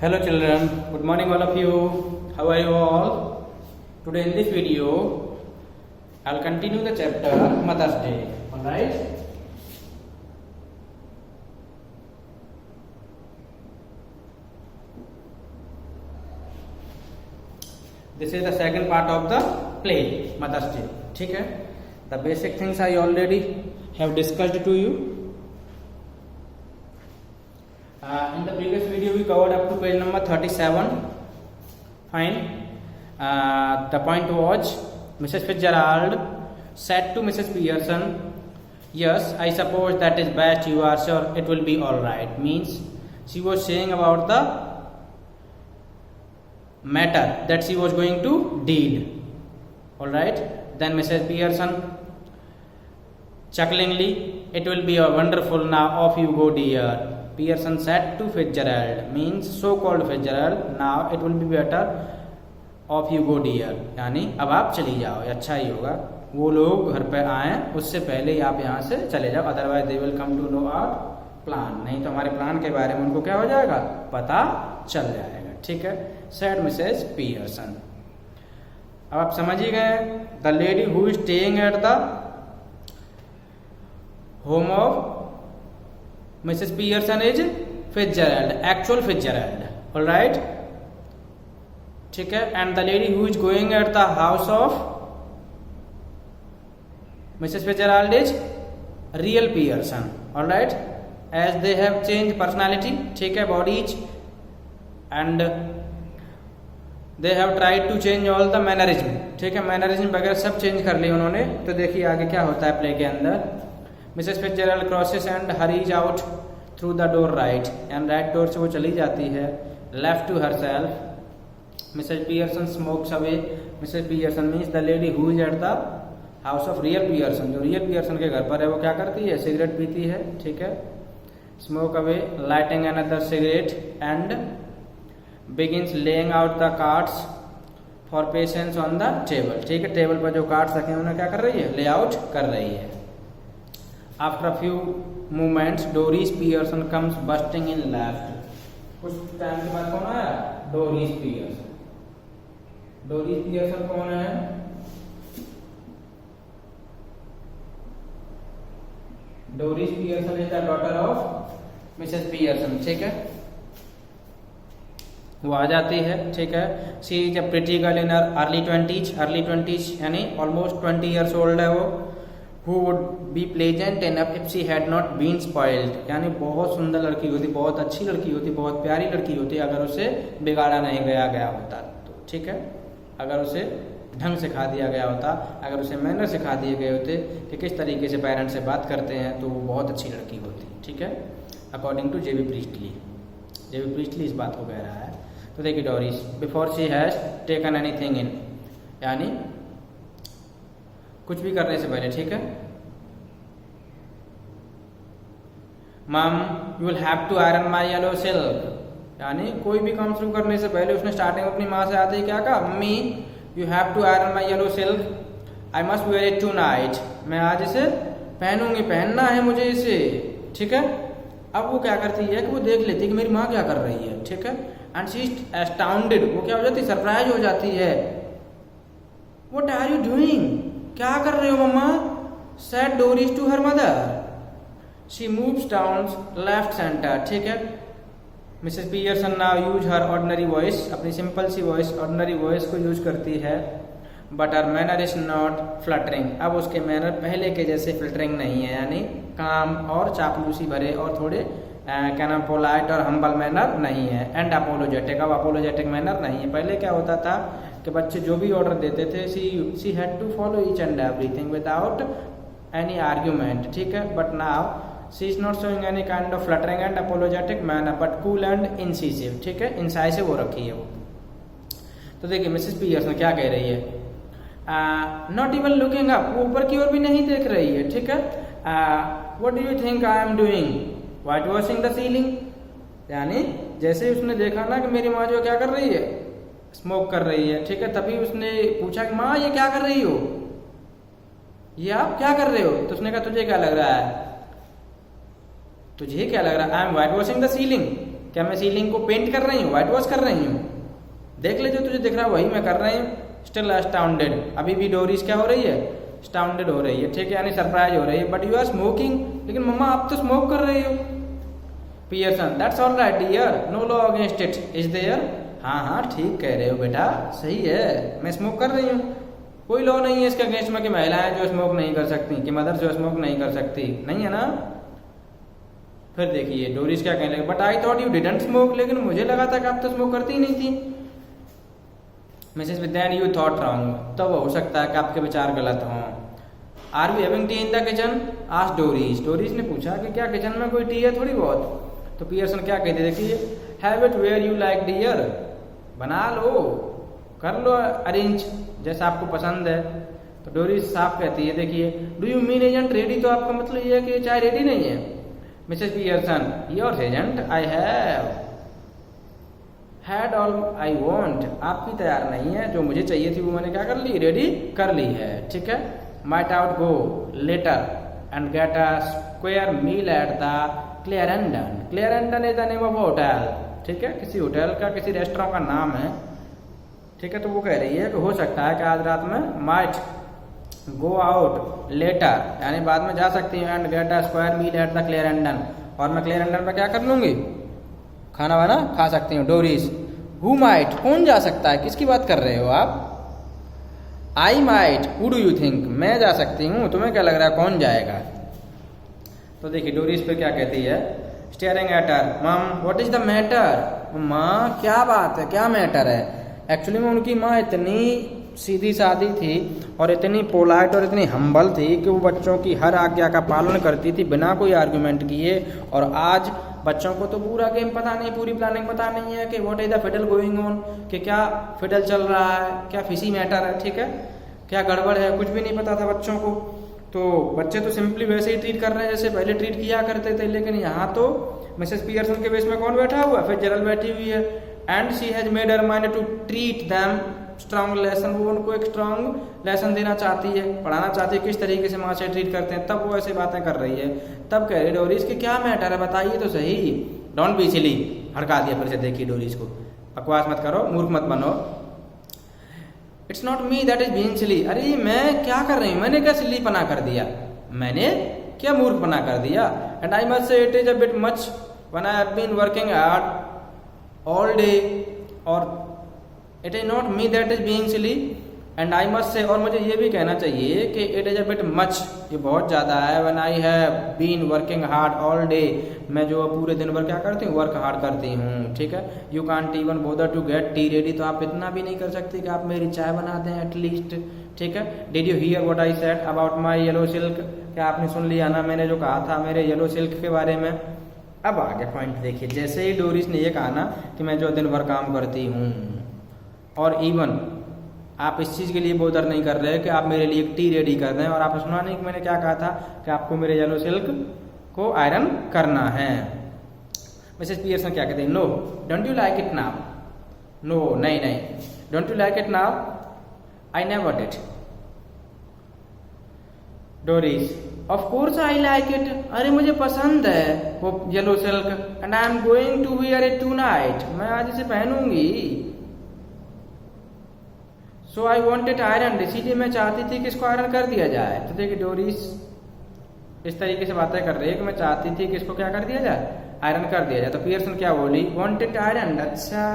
Hello children, good morning all of you. How are you all? Today in this video, I'll continue the chapter Mother's Day. Alright? This is the second part of the play, Mother's Day. ठीक है? The basic things I already have discussed to you. In the previous video we covered up to page number 37. Fine. The point was Mrs. Fitzgerald said to Mrs. Pearson, yes, I suppose that is best, you are sure it will be alright. Means she was saying about the matter that she was going to deal. Alright. Then Mrs. Pearson chucklingly, it will be a wonderful, now off you go dear. Pearson said to Fitzgerald, means so-called Fitzgerald, now it will be better, off you go dear. यानी अब आप चली जाओ, अच्छा ही होगा, वो लोग घर पर आए उससे पहले ही आप यहाँ से चले जाओ, otherwise they will come to know our plan, नहीं तो हमारे प्लान के बारे में उनको क्या हो जाएगा, पता चल जाएगा. ठीक है, सेड मिसेस पियर्सन. अब आप समझ ही गए, the lady who is staying at the home of Mrs. Pearson is Fitzgerald, actual Fitzgerald. Alright? ठीक है, and the lady who is going at the house of Mrs. Fitzgerald is real Pearson. Alright? As they have changed personality, ठीक है, bodies, and they have tried to change all the mannerism. ठीक है, mannerism वगैरह सब change कर लिए उन्होंने. तो देखिए आगे क्या होता है प्ले के अंदर. Mrs. Fitzgerald crosses and hurries out through the door right, and right door से वो चली जाती है. Left to herself, Mrs. Pearson smokes away. Mrs. Pearson means the lady who is at the house of real Pearson, जो real Pearson के घर पर है वो क्या करती है, सिगरेट पीती है. ठीक है, smoke away, lighting another cigarette, and begins laying out the cards for patients on the table. ठीक है, टेबल पर जो कार्ड्स रखे हैं उन्हें क्या कर रही है, ले आउट कर रही है. After a few moments, Doris Pearson comes bursting in laughter. कुछ टाइम के बाद कौन आया, डोरिस पियर्सन. डोरिस पियर्सन कौन है, Doris Pearson is the daughter of Mrs Pearson. ठीक है, वो आ जाती है. ठीक है, she is a pretty girl in early 20s यानी ऑलमोस्ट 20 years old है वो. Who would be pleasant enough if she had not been spoiled, यानी बहुत सुंदर लड़की होती, बहुत अच्छी लड़की होती, बहुत प्यारी लड़की होती अगर उसे बिगाड़ा नहीं गया होता तो. ठीक है, अगर उसे ढंग सिखा दिया गया होता, अगर उसे मैनर सिखा दिए गए होते कि किस तरीके से पेरेंट्स से बात करते हैं, तो वो बहुत अच्छी लड़की होती. ठीक है, अकॉर्डिंग टू जेबी प्रीस्टली इस बात को कह रहा है. तो देखिए Doris, before she has taken anything in, यानी कुछ भी करने से पहले. ठीक है, mum you will have to iron my yellow silk, यानी कोई भी काम शुरू करने से पहले उसने स्टार्टिंग अपनी माँ से आते ही क्या कहा, mummy you have to iron my yellow silk, I must wear it tonight, मैं आज इसे पहनूंगी, पहनना है मुझे इसे. ठीक है, अब वो क्या करती है कि वो देख लेती है कि मेरी माँ क्या कर रही है. ठीक है, एंड शी इज एस्टाउंडेड, वो क्या हो जाती है, सरप्राइज हो जाती है. व्हाट आर यू डूइंग, क्या कर रहे हो मम्मा, said Doris to her mother. She moves down left centre. ठीक है, Mrs Pearson now use her ordinary voice, अपनी सिंपल सी वॉइस, ऑर्डिनरी वॉइस को यूज करती है. But her manner is not fluttering, अब उसके मैनर पहले के जैसे फ्लटरिंग नहीं है, यानी काम और चापलूसी भरे और थोड़े क्या नाम, पोलाइट और हम्बल मैनर नहीं है. एंड अपोलोजेटिक, अब अपोलोजेटिक मैनर नहीं है. पहले क्या होता था कि बच्चे जो भी ऑर्डर देते थे, she had to follow each and everything without any argument. ठीक है, but now she is not showing any kind of fluttering and apologetic manner, but cool and incisive. ठीक है, इंसाइसिव वो रखी है वो. तो देखिए मिसेस पियर्सन क्या कह रही है, नॉट इवन लुकिंग अप, वो ऊपर की ओर भी नहीं देख रही है. ठीक है, what do you think I am doing, white washing the ceiling, यानी जैसे उसने देखा ना कि मेरी माँ जो क्या कर रही है, स्मोक कर रही है. ठीक है, तभी उसने पूछा कि माँ ये क्या कर रही हो, ये आप क्या कर रहे हो. तो उसने कहा तुझे क्या लग रहा है, तुझे क्या लग रहा है, I am white washing the ceiling, क्या मैं सीलिंग को पेंट कर रही हूँ, व्हाइट वॉश कर रही हूँ? देख ले, जो तुझे दिख रहा है वही मैं कर रही हूँ। स्टिल अस्टाउंडेड, अभी भी डोरीज क्या हो रही है, अस्टाउंडेड हो रही है, ठीक है, यानी सरप्राइज हो रही है। बट यू आर स्मोकिंग, लेकिन मम्मा आप तो स्मोक कर रही हो। Pearson, that's all right dear, no law against it is there. हाँ हाँ ठीक कह रहे हो बेटा, सही है, मैं स्मोक कर रही हूँ, कोई लॉ नहीं है इसके अगेंस्ट में कि महिलाएं जो स्मोक नहीं कर सकती, कि मदर जो स्मोक नहीं कर सकती, नहीं है ना। फिर देखिए डोरीज क्या कहने लगे, but I thought you didn't smoke, लेकिन मुझे लगा था कि आप तो स्मोक करती ही नहीं थी। Mrs then you thought wrong, तब हो सकता है कि आपके विचार गलत हों। Are we having tea in the kitchen, asked Doris. Doris ने पूछा कि क्या किचन में कोई टी है थोड़ी बहुत? तो पियर्सन क्या कहते, देखिए, have it where you like dear, बना लो, कर लो अरेंज जैसा आपको पसंद है। तो डोरीज साफ कहती है, देखिए, do you mean agent ready, तो आपका मतलब ये है कि चाय रेडी नहीं है। Mrs Pearson, your agent I have had all I want, आपकी तैयार नहीं है, जो मुझे चाहिए थी वो मैंने क्या कर ली, रेडी कर ली है, ठीक है। Might out go later and get a square meal at the Clarendon. Clarendon is the name of hotel, ठीक है, किसी होटल का, किसी रेस्टोरेंट का नाम है, ठीक है। तो वो कह रही है कि हो सकता है कि आज रात में माइट गो आउट लेटर, यानी बाद में जा सकती हूँ, and get a square meal at the Clarendon, और मैं क्लेरेंडन में क्या कर लूंगी, खाना वाना खा सकती हूँ। डोरीज, हु माइट, कौन जा सकता है, किसकी बात कर रहे हो आप? I might, who do you think, मैं जा सकती हूँ, तुम्हें क्या लग रहा है कौन जाएगा? तो देखिए डोरीज पे क्या कहती है, स्टेयरिंग एट हर, मम व्हाट इज द मैटर, माँ क्या बात है, क्या मैटर है? एक्चुअली में उनकी माँ इतनी सीधी सादी थी और इतनी पोलाइट और इतनी हम्बल थी कि वो बच्चों की हर आज्ञा का पालन करती थी बिना कोई आर्गुमेंट किए। और आज बच्चों को तो पूरा गेम पता नहीं, पूरी प्लानिंग पता नहीं है कि what is the fiddle going on, कि क्या फिडल चल रहा है, क्या फिशी मैटर है, ठीक है, क्या गड़बड़ है, कुछ भी नहीं पता था बच्चों को। तो बच्चे तो सिंपली वैसे ही ट्रीट कर रहे हैं जैसे पहले ट्रीट किया करते थे। लेकिन यहाँ तो मिसेस पियर्सन के बेस में कौन बैठा हुआ है, फिट्जरल्ड बैठी हुई है, and she has made her mind to treat them strong lesson, वो उनको एक स्ट्रॉन्ग लेसन देना चाहती है, पढ़ाना चाहती है किस तरीके से माँ से ट्रीट करते हैं, तब वो ऐसी बातें कर रही है। तब कह रही डोरीज कि क्या मैटर है, बताइए तो सही, डोंट बी सिली, हड़का दिया फिर से। देखिए डोरीज को, बकवास मत करो, मूर्ख मत बनो। It's not me that is being silly, अरे मैं क्या कर रही हूँ, मैंने क्या सिली पना कर दिया, मैंने क्या मूर्ख पना कर दिया। And I must say it is a bit much when I have been working hard all day, और it is not me that is being silly, and I must say, और मुझे ये भी कहना चाहिए कि it is a bit much, ये बहुत ज़्यादा है। When I have been working hard all day, मैं जो पूरे दिन भर क्या करती हूँ, वर्क हार्ड करती हूँ, ठीक है। You can't even bother to get tea ready, तो आप इतना भी नहीं कर सकते कि आप मेरी चाय बना दें एटलीस्ट, ठीक है। Did you here what I said about my yellow silk, क्या आपने सुन लिया ना मैंने जो कहा था मेरे येलो सिल्क के बारे में। अब आगे पॉइंट देखिए, जैसे ही डोरीज ने ये कहा ना कि मैं जो दिन भर काम करती हूँ, और इवन आप इस चीज़ के लिए बोदर नहीं कर रहे कि आप मेरे लिए एक टी रेडी कर दें, और आपने सुना नहीं कि मैंने क्या कहा था कि आपको मेरे येलो सिल्क को आयरन करना है। मिसेस पियर्सन क्या कहते हैं, no don't you like it now, no नहीं नहीं, don't you like it now, I never did. Doris, of course I like it, अरे मुझे पसंद है वो yellow silk, and I am going to wear it tonight, मैं आज इसे पहनूंगी। So I want it iron, इसीलिए मैं चाहती थी कि इसको आयरन कर दिया जाए। तो देखिए डोरीज इस तरीके से बातें कर रही है कि मैं चाहती थी कि इसको क्या कर दिया जाए, आयरन कर दिया जाए। तो पियर्सन क्या बोली, वॉन्ट इट आयरन, अच्छा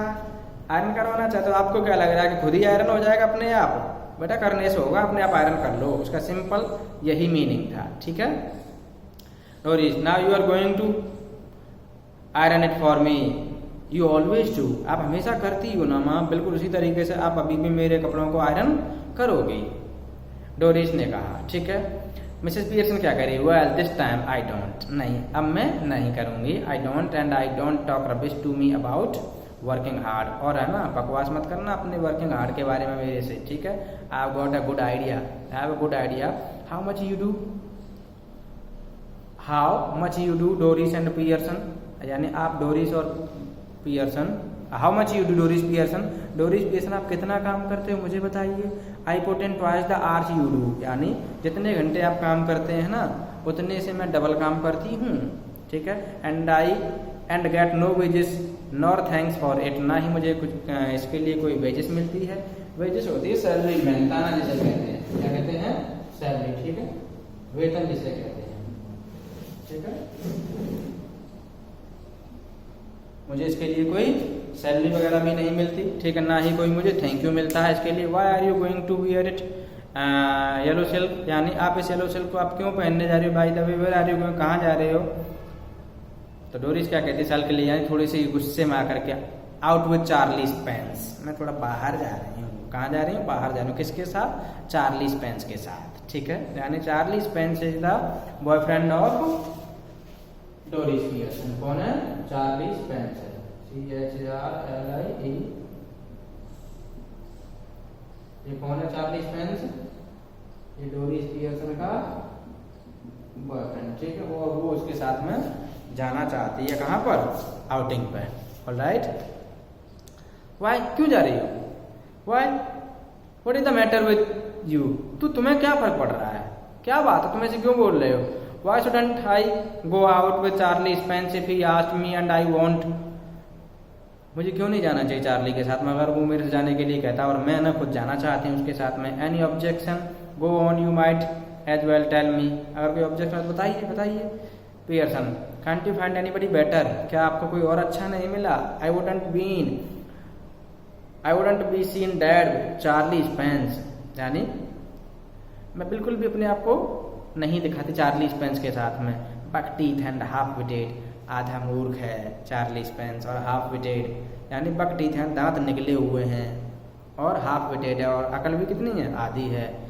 आयरन करवाना चाहते हो, आपको क्या लग रहा है कि खुद ही आयरन हो जाएगा अपने आप? बेटा करने से होगा, अपने आप आयरन कर लो, उसका सिंपल यही मीनिंग था, ठीक है। Doris, now you are going to iron it for me, you always do, आप हमेशा करती हो ना माँ, बिल्कुल उसी तरीके से आप अभी भी मेरे कपड़ों को आयरन करोगी, डोरीज ने कहा, ठीक है। मिसेस पियर्सन क्या कह रही, well this time I don't, नहीं अब मैं नहीं करूंगी, I don't, and I don't talk rubbish to me about working hard, और है ना बकवास मत करना अपने वर्किंग हार्ड के बारे में मेरे से, ठीक है। I got a good idea, have a good idea, how much you do, how much you do Doris and Pearson, यानी आप डोरीज और Pearson, how much you do Doris Pearson, Doris Pearson आप कितना काम करते हो मुझे बताइए। I put in twice the hours you do, यानी जितने घंटे आप काम करते हैं ना उतने से मैं डबल काम करती हूँ, ठीक है। And I and get no wages nor thanks for it, ना ही मुझे कुछ इसके लिए कोई वेजेस मिलती है। वेजेस होती है सैलरी, मेहनताना जिसे कहते हैं, क्या कहते हैं, सैलरी, ठीक है, वेतन जिसे कहते हैं, ठीक है। मुझे इसके लिए कोई सैलरी वगैरह भी नहीं मिलती, ठीक है, ना ही कोई मुझे थैंक यू मिलता है इसके लिए। Why are you going to wear it yellow silk, यानी आप इस येलो सिल्क को आप क्यों पहनने जा रहे हो, by the way where are you going, कहाँ जा रहे हो। तो डोरिस क्या कहती है साल के लिए, यानी थोड़ी सी गुस्से में आकर के, आउट विथ चार्लीज पेंस, मैं थोड़ा बाहर जा रही हूँ, कहाँ जा रही हूँ, बाहर जा रही हूँ, किसके साथ, चार्लीज पेंस के साथ, ठीक है। यानी Charlie's Pence is the boyfriend of Doris Pearson. कौन है, चार्लीज पेंस है, CHARLIE, ये कौन है चार्लीज पेंस, ये डोरिस पियर्सन का बॉयफ्रेंड, ठीक है। वो उसके साथ में जाना चाहती है, कहाँ पर, आउटिंग पे, ऑलराइट। वाई, क्यों जा रही हो, why, what is the matter with you, तुम्हें क्या फर्क पड़ रहा है, क्या बात है, तुम ऐसे क्यों बोल रहे हो। Why shouldn't I go out with Charlie Spence if he asked me and I want, मुझे क्यों नहीं जाना चाहिए चार्ली के साथ में, अगर वो मेरे से जाने के लिए कहता और मैं ना खुद जाना चाहती हूँ उसके साथ में। Any objection, go on, you might as well tell me, अगर कोई ऑब्जेक्शन है तो बताइए बताइए। Pearson, can't you find anybody better, क्या आपको कोई और अच्छा नहीं मिला। I wouldn't be seen dead Charlie Spence, यानी मैं बिल्कुल भी अपने आप को नहीं दिखाती चार्ली स्पेंस के साथ में। बक टीथ एंड हाफ विटेड, आधा मूर्ख है चार्ली स्पेंस, और हाफ विटेड यानी बक टीथ हैं, दांत निकले हुए हैं, और हाफ विटेड है, और अकल भी कितनी है, आधी है।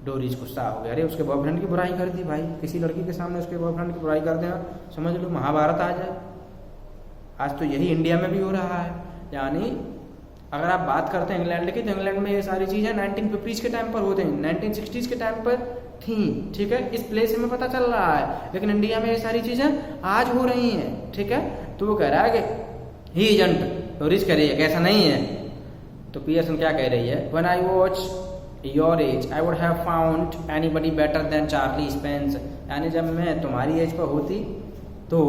डोरिस गुस्सा हो गया, अरे उसके बॉयफ्रेंड की बुराई कर दी भाई, किसी लड़की के सामने उसके बॉयफ्रेंड की बुराई कर देना, समझ लो महाभारत आ जाए। आज तो यही इंडिया में भी हो रहा है, यानी अगर आप बात करते हैं इंग्लैंड की, तो इंग्लैंड में ये सारी चीज़ें 1950s के टाइम पर होते हैं, 1960s के टाइम पर थी, ठीक है, इस प्लेस में पता चल रहा है, लेकिन इंडिया में ये सारी चीज़ें आज हो रही हैं, ठीक है। तो वो कह रहा है कि ही एजेंट, डोरिस कह रही है कि ऐसा नहीं है। तो पियर्सन क्या कह रही है, when I watch your age I would have found anybody better than Charlie Spence, यानी जब मैं तुम्हारी एज पर होती तो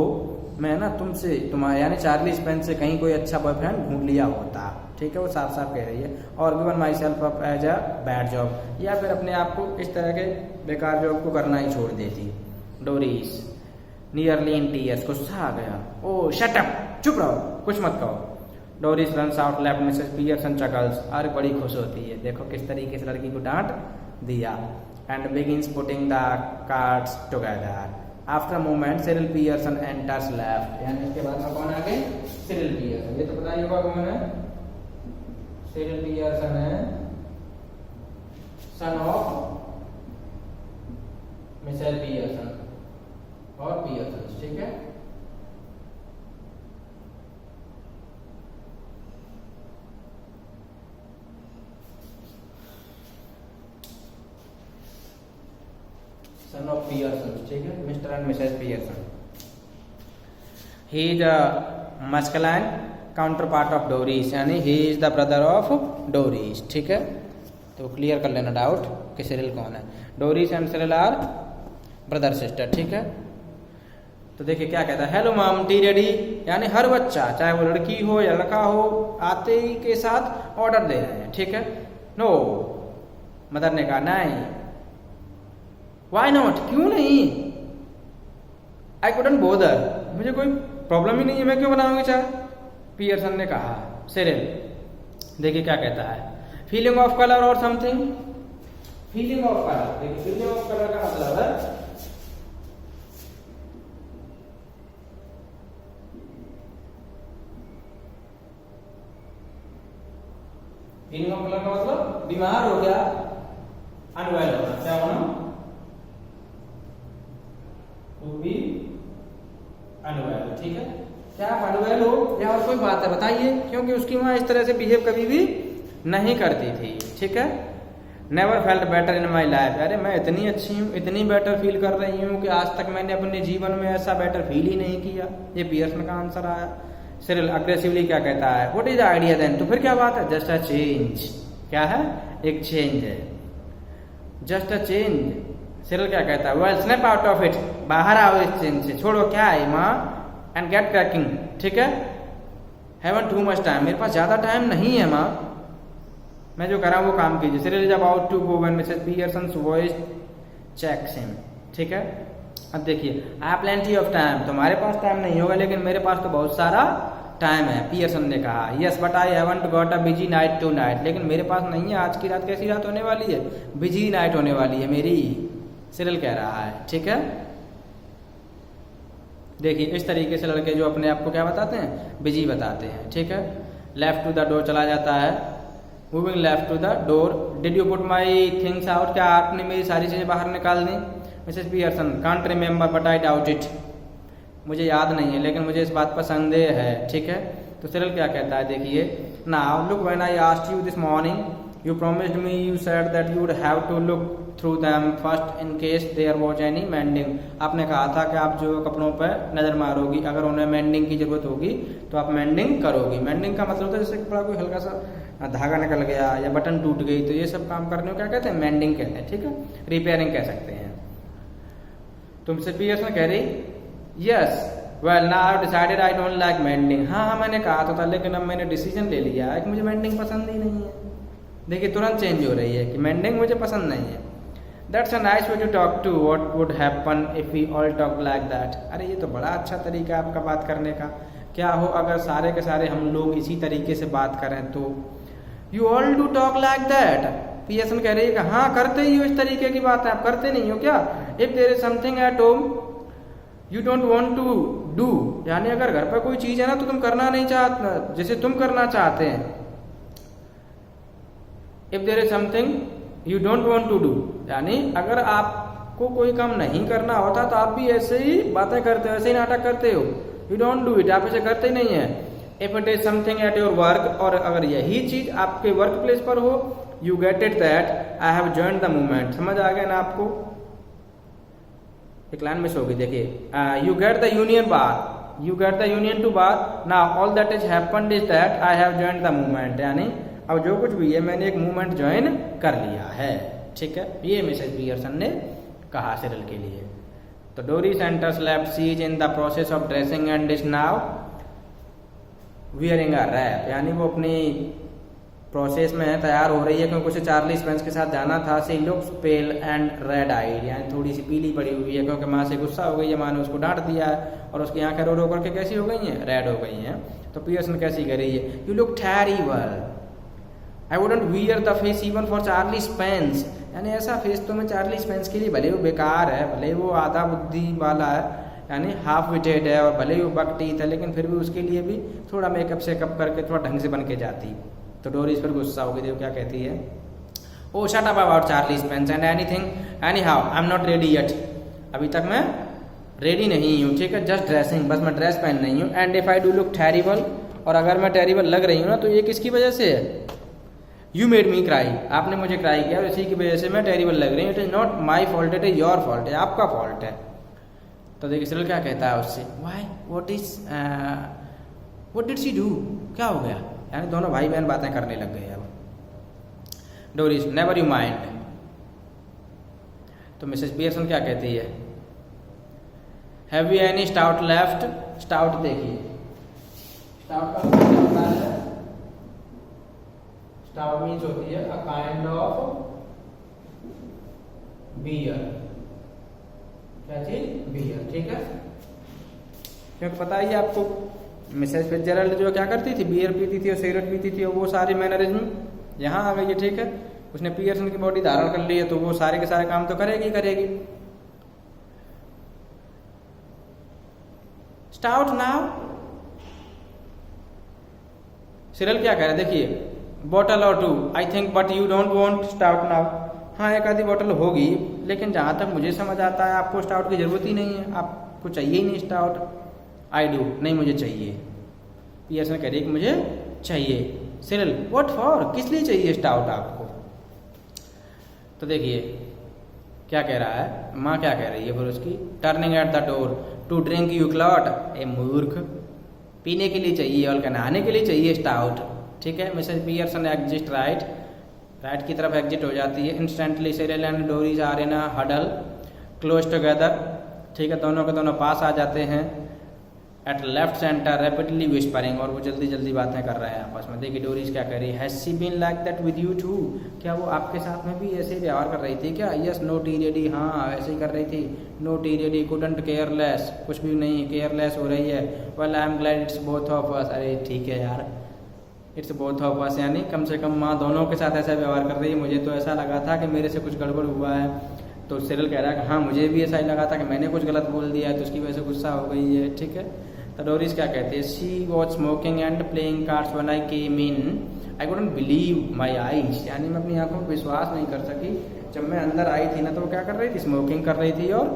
मैं ना तुमसे, तुम्हारे यानी चार्ली स्पेंस से कहीं कोई अच्छा बॉयफ्रेंड ढूंढ लिया होता, ठीक है, वो साफ साफ कह रही है। और given myself up as a bad job, या फिर अपने आप को इस तरह के बेकार जॉब को करना ही छोड़ देती। डोरिस नियरली इन टीयर्स, गुस्सा आ गया, ओ शट अप, चुप रहो, कुछ मत कहो। Doris runs out left, Mrs Pearson chuckles, और बड़ी खुश होती है, देखो किस तरीके से लड़की को डांट दिया। And begins putting the cards together. After moment Cyril Pearson enters left, यानी इसके बाद में कौन आ गए, सिरिल पियर्सन, ये तो पता ही होगा कौन है, सिरिल पियर्सन है सन ऑफ मिशेल पियर्सन और पियर्सन, ठीक है। सन ऑफ पियर्सन, ठीक है, Mr and Mrs Pearson. He is a masculine counterpart of Doris, यानी he is the brother of Doris, ठीक है। तो क्लियर कर लेना डाउट कि सिरिल कौन है। Doris and Cyril are brother sister, ठीक है। तो देखिए क्या कहता है, हेलो मॉम, टी रेडी, यानी हर बच्चा चाहे वो लड़की हो या लड़का हो आते ही के साथ ऑर्डर दे रहे हैं, ठीक है। नो, मदर ने कहा नहीं। वाई नॉट, क्यों नहीं, आई कुडंट बोदर, मुझे कोई प्रॉब्लम ही नहीं है, मैं क्यों बनाऊंगी चाय, पियर्सन ने कहा। सिरिल देखिए क्या कहता है, फीलिंग ऑफ कलर और समथिंग, फीलिंग ऑफ कलर, देखिए फीलिंग ऑफ कलर का मतलब है फीलिंग ऑफ कलर का मतलब बीमार हो गया, अनवेल होना, क्या होना, टू बी अनवेल, ठीक है। क्या आप अनवेल हो या और कोई बात है बताइए, क्योंकि उसकी माँ इस तरह से बिहेव कभी भी नहीं करती थी, ठीक है। Never felt better in my life, अरे मैं इतनी अच्छी हूँ, इतनी बेटर फील कर रही हूँ कि आज तक मैंने अपने जीवन में ऐसा बेटर फील ही नहीं किया। ये पियर्सन का आंसर आया। सिरिल अग्रेसिवली क्या कहता है, what is the idea then, तो फिर क्या बात है, जस्ट अ चेंज, क्या है, एक चेंज है, जस्ट अ चेंज। सिरिल क्या कहता है, well snap out of it, बाहर आओ इस चेंज से, छोड़ो, क्या है माँ, एंड गेट क्रैकिंग, ठीक है। हैवन टू मच टाइम, मेरे पास ज़्यादा टाइम नहीं है माँ, मैं जो कर रहा हूँ वो काम कीजिए। Cyril is about to go when Mrs Pearson's voice checks him, ठीक है। अब देखिए, I have plenty of time, तुम्हारे पास टाइम नहीं होगा लेकिन मेरे पास तो बहुत सारा टाइम है, पियर्सन ने कहा। Yes but I haven't got a busy night tonight, लेकिन मेरे पास नहीं है आज की रात। कैसी रात होने वाली है? बिजी नाइट होने वाली है मेरी, सिरिल कह रहा है, ठीक है। देखिए इस तरीके से लड़के जो अपने आप को क्या बताते हैं, बिजी बताते हैं, ठीक है। लेफ्ट टू द डोर चला जाता है, moving left to the door. Did you put my things out, क्या आपने मेरी सारी चीज़ें बाहर निकाल दी? Mrs Pearson, can't remember but I doubt it, मुझे याद नहीं है लेकिन मुझे इस बात पर संदेह है, ठीक है। तो सिरिल क्या कहता है, देखिए, now look when I asked you this morning you promised me, you said that you would have to look through them first in case there was any mending. आपने कहा था कि आप जो कपड़ों पर नज़र मारोगी, अगर उन्हें मेंडिंग की जरूरत होगी तो आप मेंडिंग करोगी। मेंडिंग का मतलब होता है जैसे कपड़ा कोई हल्का सा धागा निकल गया या बटन टूट गई, तो ये सब काम करने को क्या कहते हैं, मेंडिंग कहते हैं, ठीक है। रिपेयरिंग कह सकते हैं। तुमसे पियर्सन कह रही yes well now I decided I don't like mending. हाँ मैंने कहा तो था लेकिन अब मैंने डिसीजन ले लिया है कि मुझे मेंडिंग पसंद ही नहीं है। देखिए तुरंत चेंज हो रही है कि मेंडिंग मुझे पसंद नहीं है। That's a nice way to talk to, what would happen if we all talk like that. अरे ये तो बड़ा अच्छा तरीका है आपका बात करने का। क्या हो अगर सारे के सारे हम लोग इसी तरीके से बात करें तो। You all do talk like that, Pearson कह रही है कि हाँ करते ही हो इस तरीके की बात है, आप करते नहीं हो क्या। If there is something at home you don't want to do, यानी अगर घर पर कोई चीज है ना तो तुम करना नहीं चाहते जैसे तुम करना चाहते हैं। If there is something you don't want to do, यानी अगर आपको कोई काम नहीं करना होता तो आप भी ऐसे ही बातें करते हो, ऐसे ही नाटक करते हो। यू डोंट डू इट, आप ऐसे करते ही नहीं है। If it is something at your work, और अगर यही चीज आपके वर्क प्लेस पर हो, you get it that I have joined the movement. समझ आ गया ना आपको? एक लाइन मिस होगी, देखिए। You get the union bar, you get the union to bar, now all that is happened is that I have joined the movement, यानी अब जो कुछ भी है मैंने एक मूवमेंट ज्वाइन कर लिया है, ठीक है। ये मिसेस पियर्सन ने कहा सिरिल के लिए। तो Doris enters left, she is in the process of dressing and is now wearing a wrap, यानी वो अपनी प्रोसेस में है, तैयार हो रही है क्योंकि उसे चार्ली स्पेंस के साथ जाना था। She looks pale and red eyed, यानी थोड़ी सी पीली पड़ी हुई है क्योंकि माँ से गुस्सा हो गई है, माँ ने उसको डांट दिया है और उसकी आंखें रो रो करके कैसी हो गई हैं, रेड हो गई हैं। तो पियर्सन कैसी कह रही है, you look terrible, I wouldn't wear the face even for Charlie Spence, यानी ऐसा फेस तो मैं चार्ली स्पेंस के लिए, भले वो बेकार है, भले वो आधा बुद्धि वाला है, यानी हाफ विटेड है, और भले ही वो बकटीथ है, लेकिन फिर भी उसके लिए भी थोड़ा मेकअप शेकअप करके थोड़ा ढंग से बन के जाती। तो डोरी इस पर गुस्सा हो गई, देखो क्या कहती है, oh shut up about Charlie Spence and anything anyhow I am not ready yet, अभी तक मैं रेडी नहीं हूँ, ठीक है। जस्ट ड्रेसिंग, बस मैं ड्रेस पहन रही हूँ। And if I do look terrible, और अगर मैं टेरिबल लग रही हूँ ना तो ये किसकी वजह से है, यू मेड मी क्राई, आपने मुझे क्राई किया और इसी की वजह से मैं टेरिबल लग रही हूँ। It is not my fault, it is your fault, है आपका फॉल्ट है। तो देखिए सिरिल क्या कहता है उससे, why what did she do, क्या हो गया, यानी दोनों भाई बहन बातें करने लग गए अब। डोरी नेवर यू माइंड। तो मिसेस पियर्सन क्या कहती है, have you any stout left, stout देखिए स्टाउट का मतलब क्या होता है, स्टाउट मीन्स होती है अ काइंड ऑफ बियर, क्या चीज, बियर, ठीक है। क्योंकि पता ही आपको मिसेस फिट्जरल्ड जो क्या करती थी, बियर पीती थी और सिगरेट पीती थी, और वो सारी मैनरिज्म यहाँ आ गई है, ठीक है। उसने पियर्सन की बॉडी धारण कर ली है तो वो सारे के सारे काम तो करेगी करेगी। स्टाउट नाउ, सिरिल क्या कह रहे हैं, देखिए बॉटल और too I think but you don't want stout now, हाँ एक आधी बॉटल होगी लेकिन जहाँ तक मुझे समझ आता है आपको स्टाउट की जरूरत ही नहीं है, आपको चाहिए ही नहीं स्टाउट। आई डू, नहीं मुझे चाहिए। पियर्सन कह रही है कि मुझे चाहिए। सिरिल व्हाट फॉर, किस लिए चाहिए स्टाउट आपको। तो देखिए क्या कह रहा है, माँ क्या कह रही है फिर उसकी, turning at the door, to drink you clot, ए मूर्ख, पीने के लिए चाहिए और क्या नहाने के लिए चाहिए स्टाउट, ठीक है। Mrs Pearson exit right, right की तरफ एग्जिट हो जाती है। Instantly Cyril and Doris are in a huddle close together, ठीक है, दोनों के दोनों पास आ जाते हैं। At left centre rapidly whispering, और वो जल्दी जल्दी बातें कर रहे हैं आपस में। देखिए डोरीज क्या कर रही है, has she been like that with you too, क्या वो आपके साथ में भी ऐसे ही व्यवहार कर रही थी क्या? यस नॉट रियली, हाँ ऐसे ही कर रही थी। नॉट रियली, कुडंट केयरलेस, कुछ भी नहीं, केयरलेस हो रही है। Well I am glad it's both of us, अरे ठीक है यार, इट्स बोथ ऑफ अस, यानी कम से कम माँ दोनों के साथ ऐसा व्यवहार कर रही है। मुझे तो ऐसा लगा था कि मेरे से कुछ गड़बड़ हुआ है। तो सिरिल कह रहा है कि हाँ मुझे भी ऐसा ही लगा था कि मैंने कुछ गलत बोल दिया है, तो उसकी वजह से गुस्सा हो गई है। ठीक है, तो डोरीज क्या कहती है, she was smoking and playing cards when I came in, I couldn't believe my eyes, यानी मैं अपनी आंखों पर विश्वास नहीं कर सकी। जब मैं अंदर आई थी ना तो वो क्या कर रही थी, स्मोकिंग कर रही थी और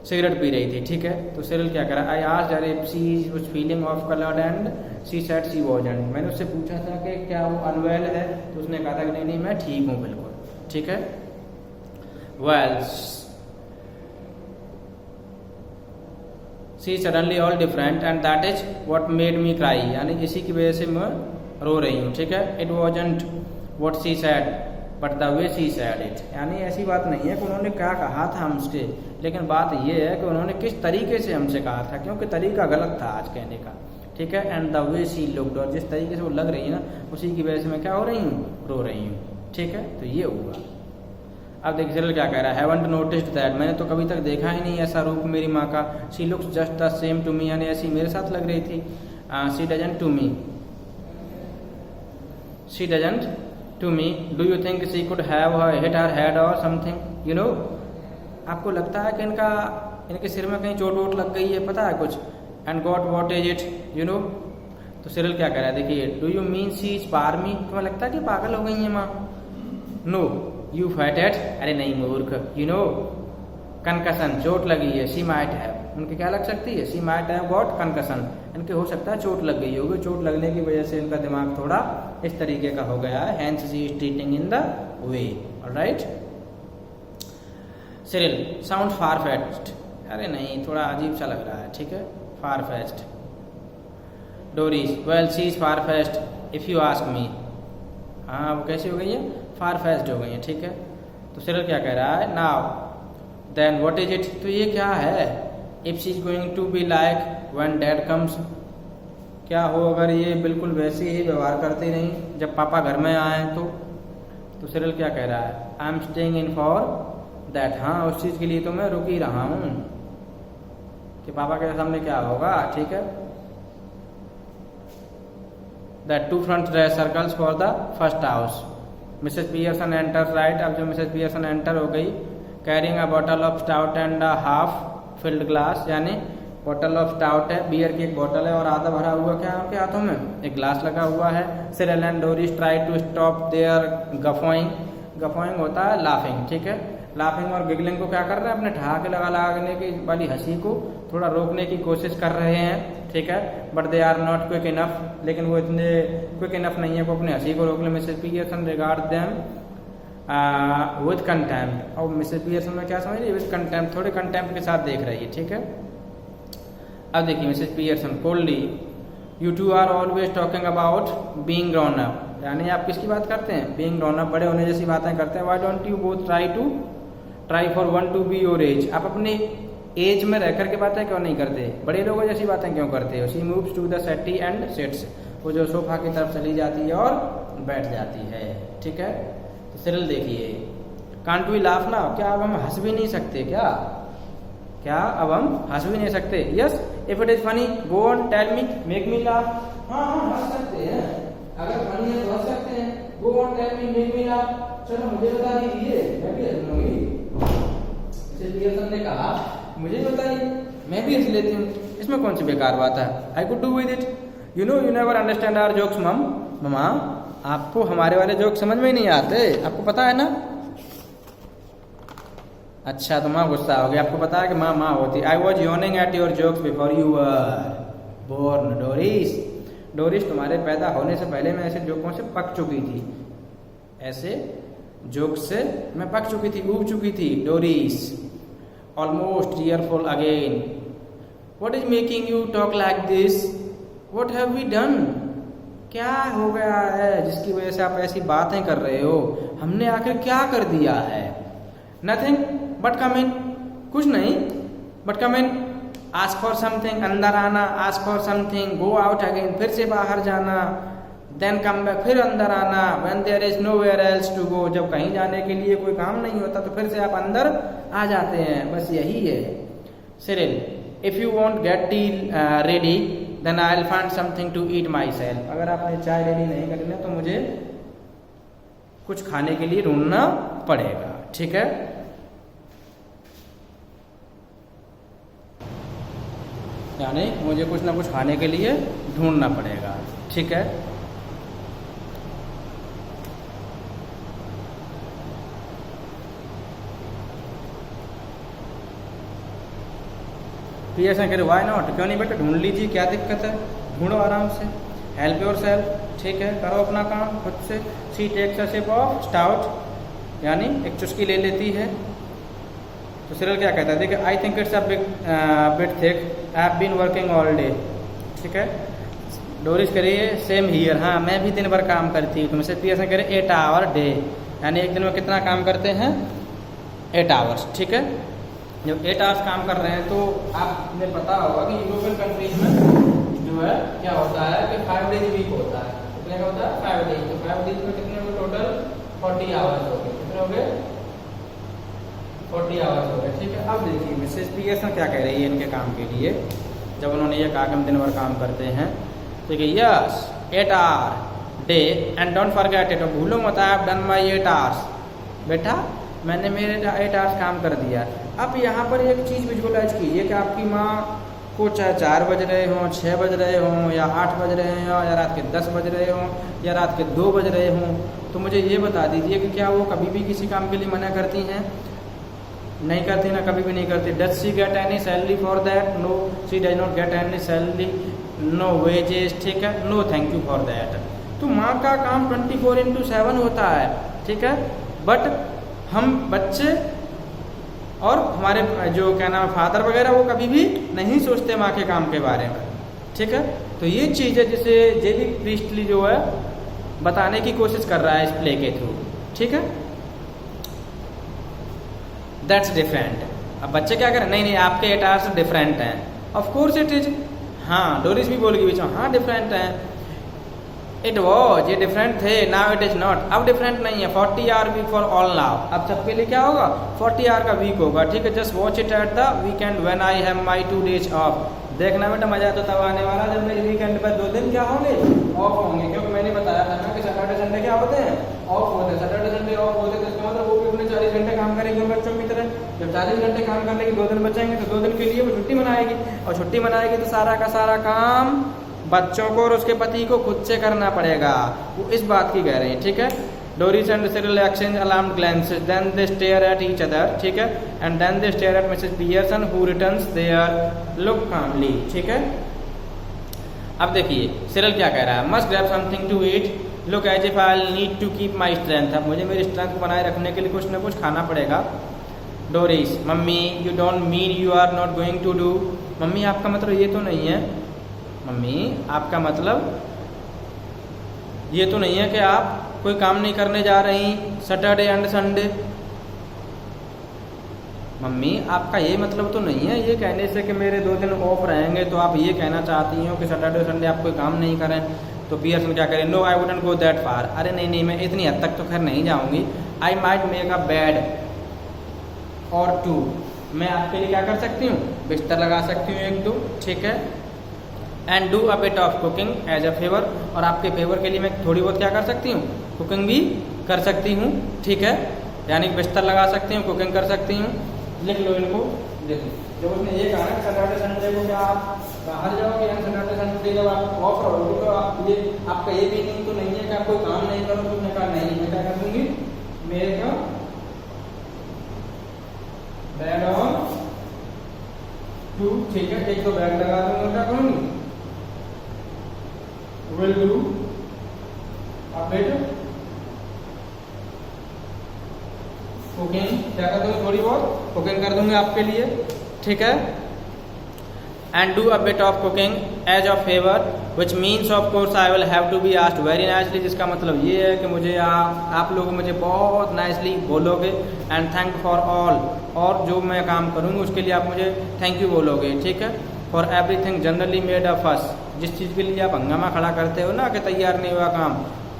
सिगरेट पी रही थी। ठीक है, तो सिरिल क्या करा, I asked her if she was feeling of coloured and she said she wasn't, मैंने उससे पूछा था कि क्या वो अनवेल है, तो उसने कहा था कि नहीं नहीं मैं ठीक हूँ बिल्कुल। ठीक है, well she suddenly all different and that is what made me cry, यानी इसी की वजह से मैं रो रही हूँ। ठीक है, it wasn't what she said but the way she said it, यानी ऐसी बात नहीं है कि उन्होंने क्या कहा था हमसे, लेकिन बात यह है कि उन्होंने किस तरीके से हमसे कहा था, क्योंकि तरीका गलत था आज कहने का। ठीक है, and the way she looked, और जिस तरीके से वो लग रही है ना उसी की वजह से मैं क्या हो रही हूँ, रो रही हूँ। ठीक है, तो ये हुआ। अब देखिए सिरिल क्या कह रहा है, हैवंट नोटिस्ड दैट, मैंने तो कभी तक देखा ही नहीं ऐसा रूप मेरी माँ का। She looks just the same to me, यानी ऐसी मेरे साथ लग रही थी। She doesn't to me, she doesn't to me, do you think she could have hit her head or something, you know, आपको लगता है कि इनके सिर में कहीं चोट वोट लग गई है, पता है कुछ? And got what is it, you know. तो सिरिल क्या कह रहा है, देखिए, do you mean she is barmy, तुम्हें लगता है कि पागल हो गई है माँ? नो यू फैटेड, अरे नहीं मूर्ख, यू नो, कंकशन, चोट लगी है। शी माइट हैव, उनके क्या लग सकती है, she might have got concussion, इनके हो सकता है चोट लग गई होगी, चोट लगने की वजह से इनका दिमाग थोड़ा इस तरीके का हो गया है। Hence she is treating in the way, alright. Cyril sound far fetched, अरे नहीं थोड़ा अजीब सा लग रहा है। ठीक है, far fetched. Doris, well she is far fetched if you ask me, हाँ वो कैसी हो गई है, फार फेच्ड हो गई है। ठीक है, तो सिरिल क्या कह रहा है, now then what is it, तो ये क्या है, if she is going to be like when dad comes, क्या हो अगर ये बिल्कुल वैसे ही व्यवहार करती नहीं जब पापा घर में आए तो सिरिल क्या कह रहा है, I am staying in for that, हाँ उस चीज़ के लिए तो मैं रुक ही रहा हूँ कि पापा के सामने क्या होगा। ठीक है, that two front circles for the first house, Mrs Pearson enter, right. अब जो मिसेस पियर्सन एंटर हो गई, carrying a bottle of stout and a half filled glass, यानी बॉटल ऑफ स्टाउट है, बियर की एक बॉटल है और आधा भरा हुआ क्या आपके हाथों में, एक ग्लास लगा हुआ है। Cyril and Doris try to stop their guffawing, guffawing होता है लाफिंग। ठीक है, लाफिंग और गिगलिंग को क्या कर रहे हैं, अपने ठहाके लगाने की वाली हंसी को थोड़ा रोकने की कोशिश कर रहे हैं। ठीक है, but they are not quick enough, लेकिन वो इतने क्विक इनफ नहीं है को अपनी हंसी को रोक ले। Mrs Pearson regard them with contempt, और मिसेस पियर्सन में क्या समझ रही है, विद कंटेम्प्ट, थोड़े कंटेम्प्ट के साथ देख रही है। ठीक है, अब देखिए Mrs Pearson, coldly, you two are always talking about being grown up, यानी आप किसकी बात करते हैं, बीइंग ग्रोन अप, बड़े होने जैसी बातें करते हैं। Why don't you both try for one to be your age, आप अपने एज में रहकर के बातें क्यों नहीं करते, बड़े लोगों जैसी बातें क्यों करते हो। She moves to the settee and sits, वो जो सोफा की तरफ चली जाती है और बैठ जाती है। ठीक है, तो सिरिल देखिए, कांट वी लाफ ना, क्या अब हम हंस भी नहीं सकते क्या, क्या अब हम हंस भी नहीं सकते। Yes if it is funny go on tell me make me laugh, हाँ हम हंस सकते हैं, अगर फनी है तो हंस सकते हैं। Go on tell me make me laugh, चलो मुझे बता दीजिए, मैं भी हंस लूंगी। मिसेस पियर्सन ने कहा मुझे बताइए, मैं भी हंस लेती हूँ, इसमें कौन सी बेकार बात है। I could do with it, you know you never understand our jokes mum, mama आपको हमारे वाले जोक समझ में ही नहीं आते, आपको पता है ना। अच्छा तो माँ गुस्सा हो गया, आपको पता है कि माँ माँ होती। I was yawning at your jokes before you were born Doris, Doris तुम्हारे पैदा होने से पहले मैं ऐसे जोकों से पक चुकी थी, ऐसे जोक से मैं पक चुकी थी, उब चुकी थी। Doris almost tearful again, what is making you talk like this, what have we done, क्या हो गया है जिसकी वजह से आप ऐसी बातें कर रहे हो, हमने आखिर क्या कर दिया है। नथिंग बट कम इन, कुछ नहीं but come in, ask for something अंदर आना, ask for something go out again फिर से बाहर जाना, देन कम बैक फिर अंदर आना, when there is nowhere else to go, जब कहीं जाने के लिए कोई काम नहीं होता तो फिर से आप अंदर आ जाते हैं, बस यही है। Cyril if you want get tea ready then I will find something to eat myself, अगर आपने चाय रेडी नहीं करनी तो मुझे कुछ खाने के लिए ढूंढना पड़ेगा, ठीक है। यानी मुझे कुछ ना कुछ खाने के लिए ढूंढना पड़ेगा, ठीक है। ऐसा कह रहे वाई नॉट, क्यों नहीं बेटा, ढूंढ लीजिए, क्या दिक्कत है, ढूंढो आराम से, हेल्प योर सेल्फ, ठीक है, करो अपना काम खुद से। She takes a sip of stout, यानी एक चुस्की ले लेती है। तो सिरिल क्या कहता है, देखिए I think it's a bit thick, I have been working all day, ठीक है। डोरिस करिए सेम हियर, हाँ मैं भी दिन भर काम करती हूँ। तो मिसेस पियर्सन कह रहे 8 आवर डे, यानी एक दिन में कितना काम करते हैं, 8 आवर्स, ठीक है। जब 8 आवर्स काम कर रहे हैं तो आपने पता होगा कि यूरोपियन कंट्रीज में जो है क्या होता है कि 5 डेज वीक होता है, कितने का होता है 5 डेज, तो 5 डेज में कितने हो टोटल 40 आवर्स हो गए, कितने हो गए 40 आवर्स हो गए, ठीक है। अब देखिए मिसेस पियर्सन क्या कह रही है इनके काम के लिए, जब उन्होंने ये कहा कि हम दिन भर काम करते हैं, ठीक है। Yes 8 hour day and don't forget it, भूलो मत I have done my 8 hours, बेटा मैंने मेरे 8 आवर्स काम कर दिया। अब यहाँ पर एक चीज़ विजुअलाइज कीजिए कि आपकी माँ को चाहे 4 बज रहे हों, 6 बज रहे हों, या 8 बज रहे हों, या रात के 10 बज रहे हों, या रात के 2 बज रहे हों, तो मुझे ये बता दीजिए कि क्या वो कभी भी किसी काम के लिए मना करती हैं, नहीं करती ना, कभी भी नहीं करती। Does she get any salary for that, no she does not get any salary, no wages, ठीक है, no thank you for that. तो माँ का काम 24/7 होता है, ठीक है। बट हम बच्चे और हमारे जो क्या नाम फादर वगैरह वो कभी भी नहीं सोचते माँ के काम के बारे में, ठीक है। तो ये चीज़ है जिसे जेबी प्रीस्टली जो है बताने की कोशिश कर रहा है इस प्ले के थ्रू, ठीक है। That's different. अब बच्चे क्या करें, नहीं नहीं आपके 8 आवर्स डिफरेंट हैं, ऑफ कोर्स इट इज, हाँ डोरिस भी बोल गई बीच में, हाँ डिफरेंट हैं, इट वॉज, ये डिफरेंट थे, नाउ इट इज नॉट, अब डिफरेंट नहीं है। 40 hour week for all now, अब सबके लिए क्या होगा 40 आवर का वीक होगा, ठीक है। Just watch it at the weekend when I have my 2 days of, देखना बेटा मजा तो तब आने वाला जब मेरे वीकेंड पर 2 दिन क्या होंगे, ऑफ होंगे, क्योंकि मैंने बताया था ना कि सैटरडे संडे क्या होते हैं, ऑफ होते हैं। सैटरडे संडे ऑफ होते हैं तो इसका मतलब वो भी अपने 40 घंटे काम करेंगे बच्चों की तरह। जब 40 घंटे काम करने के 2 दिन बचेंगे तो 2 दिन के लिए वो छुट्टी मनाएगी, और छुट्टी मनाएगी तो सारा का सारा काम बच्चों को और उसके पति को खुद से करना पड़ेगा, वो इस बात की कह रहे हैं, ठीक है। Doris and Cyril exchange alarmed glances, then they stare at each other, ठीक है, and then they stare at Mrs Pearson who returns their look calmly, ठीक है। अब देखिए सिरिल क्या कह रहा है, must grab something to eat, look as if I need to keep my strength, अब मुझे मेरी स्ट्रेंथ को बनाए रखने के लिए कुछ ना कुछ खाना पड़ेगा। Doris, mummy you don't mean you are not going to do, mummy आपका मतलब ये तो नहीं है, मम्मी आपका मतलब ये तो नहीं है कि आप कोई काम नहीं करने जा रही सैटरडे एंड संडे, मम्मी आपका ये मतलब तो नहीं है ये कहने से कि मेरे 2 दिन ऑफ रहेंगे तो आप ये कहना चाहती हो कि सैटरडे संडे आप कोई काम नहीं करें। तो पियर्सन क्या करें, no I wouldn't go that far, अरे नहीं नहीं मैं इतनी हद तक तो खैर नहीं जाऊंगी, I might make a bed और 2, मैं आपके लिए क्या कर सकती हूँ, बिस्तर लगा सकती हूँ 1-2, ठीक है। And do a bit of cooking as a favour, और आपके फेवर के लिए मैं थोड़ी बहुत क्या कर सकती हूँ, कुकिंग भी कर सकती हूँ, ठीक है। यानी बिस्तर लगा सकती हूँ, कुकिंग कर सकती हूँ, लिख लो इनको। देखो जब उसने ये कहा ना सैटरडे संडे को क्या आप बाहर जाओगे, या सैटरडे संडे जब आप ऑफ रहोगे तो आप ये आपका ये मीनिंग तो नहीं है कि आप कोई काम नहीं करो, तो उसने कहा नहीं मैं क्या कर दूंगी, मेरे का बेड ऑन 2, ठीक है, एक तो बेड लगा दूंगा, क्या करूँगी, will do a bit cooking, क्या कर दूंगी, थोड़ी बहुत कुकिंग कर दूंगी आपके लिए, ठीक है। and do a bit of cooking as a favor, which means of course I will have to be asked very nicely, जिसका मतलब ये है कि मुझे आप लोग मुझे बहुत नाइसली बोलोगे, एंड थैंक फॉर ऑल, और जो मैं काम करूँगी उसके लिए आप मुझे थैंक यू बोलोगे, ठीक है। For everything generally made a फस, जिस चीज़ के लिए आप हंगामा खड़ा करते हो ना कि तैयार नहीं हुआ काम,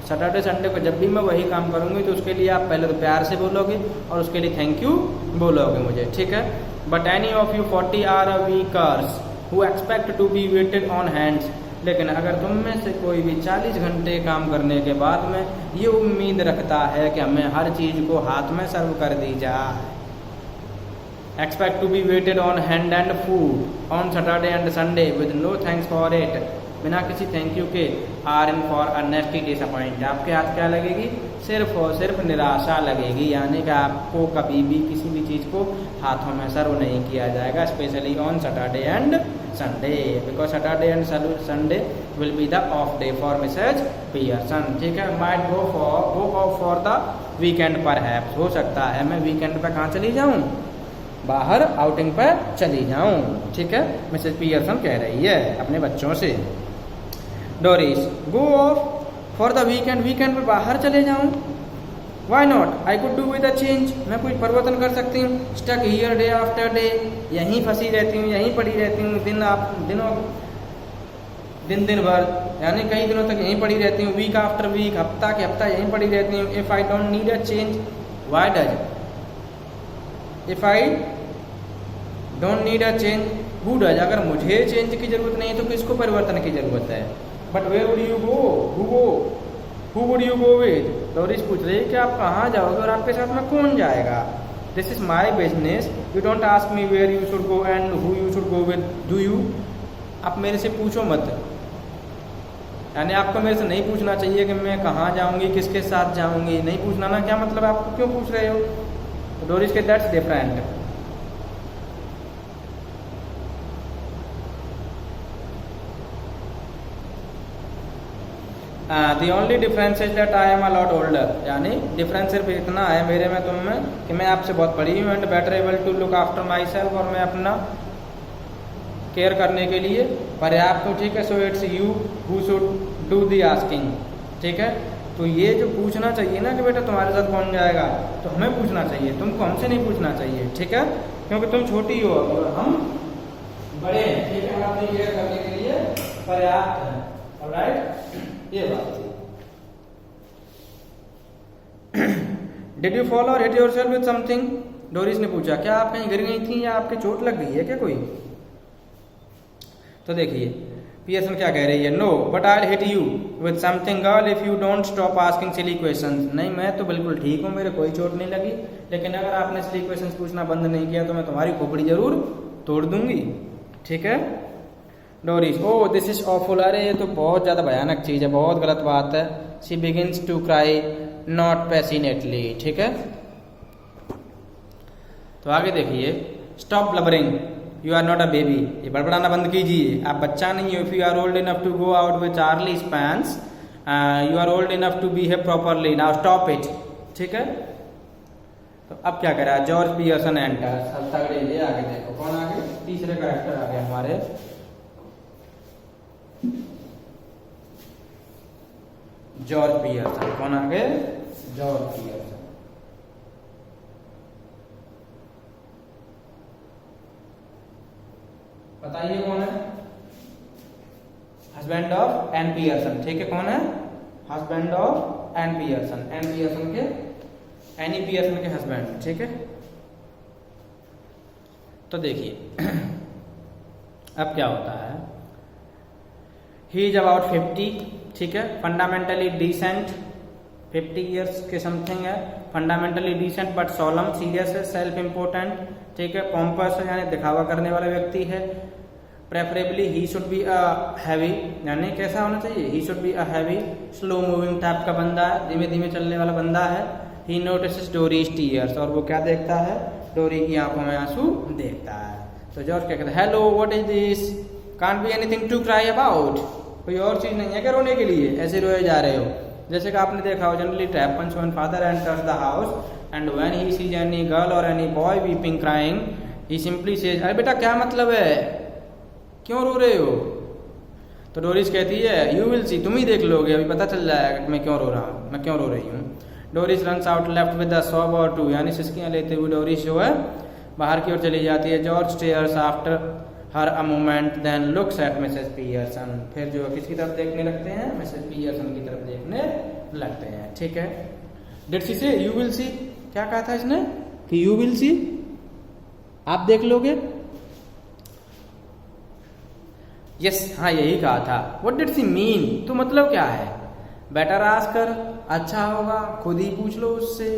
सैटरडे संडे को जब भी मैं वही काम करूँगी तो उसके लिए आप पहले तो प्यार से बोलोगे और उसके लिए थैंक यू बोलोगे मुझे, ठीक है। But any of you 40 are a workers who expect to be waited on hands, लेकिन अगर तुम में से कोई भी 40 घंटे काम करने के बाद में ये उम्मीद रखता है कि हमें हर चीज़ को हाथ में सर्व कर दी जाए, expect to be waited on hand and foot on Saturday and Sunday with no thanks for it, बिना किसी थैंक यू के, are in for a nasty disappoint, आपके हाथ क्या लगेगी, सिर्फ और सिर्फ निराशा लगेगी, यानी कि आपको कभी भी किसी भी चीज़ को हाथों में सर्व नहीं किया जाएगा, specially on Saturday and Sunday, because Saturday and Sunday will be the off day for Mrs Pearson, ठीक है। Might go for the weekend perhaps, हो सकता है मैं वीकेंड पर कहाँ चली जाऊँ, बाहर आउटिंग पर चली जाऊँ, ठीक है, मिसेज पियर्सन कह रही है अपने बच्चों से। Doris, go off for the weekend, weekend पर बाहर चले जाऊँ, why not, I could do with a change, मैं कुछ परिवर्तन कर सकती हूँ, stuck here day after day, यहीं फंसी रहती हूँ, यहीं पड़ी रहती हूँ, दिन भर, यानी कई दिनों तक यहीं पड़ी रहती हूँ, वीक आफ्टर वीक, हफ्ता के हफ्ता यहीं पड़ी रहती हूँ। If I don't need a change, why does, if I don't need a change, who does, अगर मुझे चेंज की जरूरत नहीं है तो किसको परिवर्तन की जरूरत है। But where would you go, who would you go with, Doris पूछ रही है कि आप कहाँ जाओगे और आपके साथ में कौन जाएगा। This is my business, you don't ask me where you should go and who you should go with, do you, आप मेरे से पूछो मत, यानी आपको मेरे से नहीं पूछना चाहिए कि मैं कहाँ जाऊँगी, किसके साथ जाऊँगी, नहीं पूछना ना, क्या मतलब आपको क्यों पूछ रहे हो। डोरिस के that's different, the only difference is that I am a lot older, यानी डिफरेंस सिर्फ इतना है मेरे में तुम में कि मैं आपसे बहुत बड़ी हूँ, and better able to look after myself, और मैं अपना केयर करने के लिए पर्याप्त हूँ, ठीक है। So it's you who should do the asking, ठीक है। तो ये जो पूछना चाहिए ना कि बेटा तुम्हारे साथ कौन जाएगा, तो हमें पूछना चाहिए, तुमको हमसे नहीं पूछना चाहिए, ठीक है, क्योंकि तुम छोटी हो और हम बड़े हैं, ठीक है, हम अपनी केयर करने के लिए पर्याप्त हैं, ऑलराइट, ये बात थी। डिड यू फॉल और hit yourself with something, Doris ने पूछा, क्या आप कहीं गिर गई थी या आपके चोट लग गई है क्या कोई। तो देखिए पियर्सन क्या कह रही है, no but I hit you with something girl if you don't stop asking silly questions, नहीं मैं तो बिल्कुल ठीक हूँ, मेरे कोई चोट नहीं लगी, लेकिन अगर आपने सिली क्वेश्चंस पूछना बंद नहीं किया तो मैं तुम्हारी खोपड़ी जरूर तोड़ दूंगी, ठीक है। Doris, oh this is awful, अरे ये तो बहुत ज़्यादा भयानक चीज़ है, बहुत गलत बात है। She begins to cry not passionately, ठीक है। तो आगे देखिए, stop blubbering, you are not a baby, ये बड़बड़ाना बंद कीजिए, आप बच्चा नहीं हो। If you are old enough to go out with Charlie Spence, you are old enough to behave properly, now stop it, ठीक है। तो अब क्या करा, जॉर्ज पियर्सन एंटर्स, अब तगड़े लिए आगे देखो कौन आगे, तीसरे कैरेक्टर आ गए हमारे, जॉर्ज पियर्सन, कौन आ गए, जॉर्ज पियर्सन। बताइए कौन है, हस्बैंड ऑफ एन पियर्सन, ठीक है, कौन है, husband of Ann Pearson, Ann Pearson के, एनी पियर्सन के हस्बैंड, ठीक है। तो देखिए अब क्या होता है, ही इज अबाउट 50, ठीक है, फंडामेंटली डिसेंट, 50 ईयर्स के समथिंग है, फंडामेंटली डिसेंट बट सोलम, सीरियस है, सेल्फ इम्पोर्टेंट, ठीक है, पॉम्पस है यानी दिखावा करने वाला व्यक्ति है, preferably he should be a heavy, यानी कैसा होना चाहिए, he should be a heavy, slow moving type का बंदा है, धीमे धीमे चलने वाला बंदा है। ही नोटिसेस डोरीज टीयर्स, और वो क्या देखता है, डोरी की आंखों में आंसू देखता है। तो जॉर्ज क्या कहता है, hello what is this, can't be anything to cry about, कोई और चीज नहीं है क्या रोने के लिए, ऐसे रोए जा रहे हो। जैसे कि आपने देखा हो, generally it happens when father enters the house and when he sees any girl और एनी बॉय वीपिंग क्राइंग, ही सिंपली सेज, अरे बेटा क्या मतलब है, क्यों रो रहे हो? तो डोरिस कहती है यू विल सी, तुम ही देख लोगे, अभी पता चल जाएगा मैं क्यों रो रहा हूँ, मैं क्यों रो रही हूँ। Doris runs out left with the sob और टू, यानी सिसकियाँ लेते हुए डोरिस जो है बाहर की ओर चली जाती है। George stares after her a moment then looks at Mrs Pearson, फिर जो किसकी तरफ देखने लगते हैं? मिसेस पियर्सन की तरफ देखने लगते हैं, ठीक है। डिड शी से यू विल सी, क्या कहा था इसने कि यू विल सी, आप देख लोगे? यस, हाँ यही कहा था। व्हाट डिड शी मीन, तो मतलब क्या है? बेटर आस्कर, अच्छा होगा खुद ही पूछ लो उससे।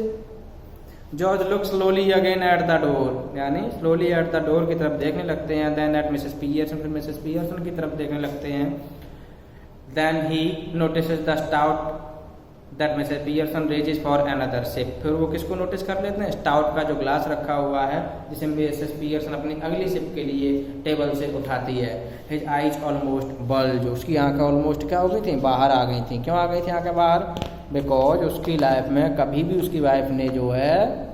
George look slowly again at the door, यानी स्लोली एट द डोर की तरफ देखने लगते हैं। देन एट मिसेस पियर्सन, फिर मिसेस पियर्सन की तरफ देखने लगते हैं। Then he notices the stout that Mrs Pearson raises for another sip, फिर वो किसको नोटिस कर लेते हैं? स्टाउट का जो ग्लास रखा हुआ है जिसे मिसेस पियर्सन अपनी अगली सिप के लिए टेबल से उठाती है। हिज आईज ऑलमोस्ट बल्ज, उसकी आंखें ऑलमोस्ट क्या हो गई थी? बाहर आ गई थी। क्यों आ गई थी आंखें बाहर? बिकॉज उसकी लाइफ में कभी भी उसकी वाइफ ने जो है